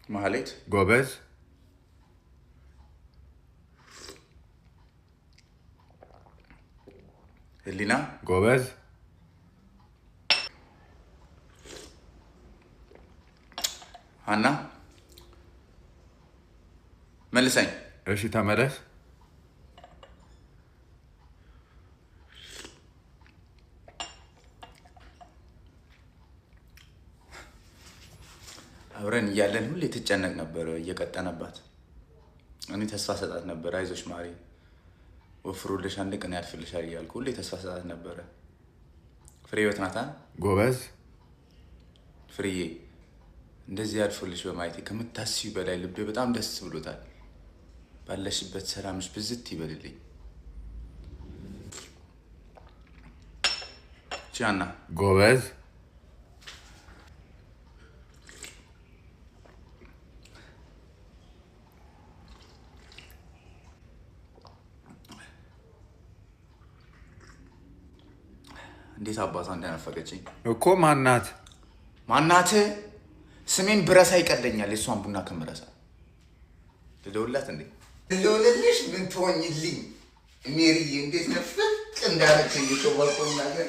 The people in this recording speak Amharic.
ማህሌት ጎበዝ ህሊና ጎበዝ ሀና መልሰኝ እሺ ተመለስ አብረን እያለን ሁሌ ትጨነቅ ነበር እየቀጠነባት እኔ ተስፋ ሰጣት ነበር አይዞሽ ማሪ ወፍሩልሽ አንድ ቀን ያልፍልሻል እያልኩ ሁሌ ተስፋ ሰጣት ነበር ፍሬህይወት ናታ ጎበዝ ፍሬዬ እንደዚህ ያልፍልሽ በማየቴ ከምታስቢው በላይ ልቤ በጣም ደስ ብሎታል ባለሽበት ሰላምሽ ብዝት ይበልልኝ ቻና ጎበዝ እንዴት አባቷ እንደናፈቀችኝ እኮ ማናት ማናት ስሜን ብረሳ ይቀለኛል የሷን ቡና ከምረሳ ልደውልላት እንዴ ልደውልልሽ ምን ትሆኝልኝ ሜሪዬ እንዴት ነፍቅ እንዳረችኝ ተወርቆ ነገር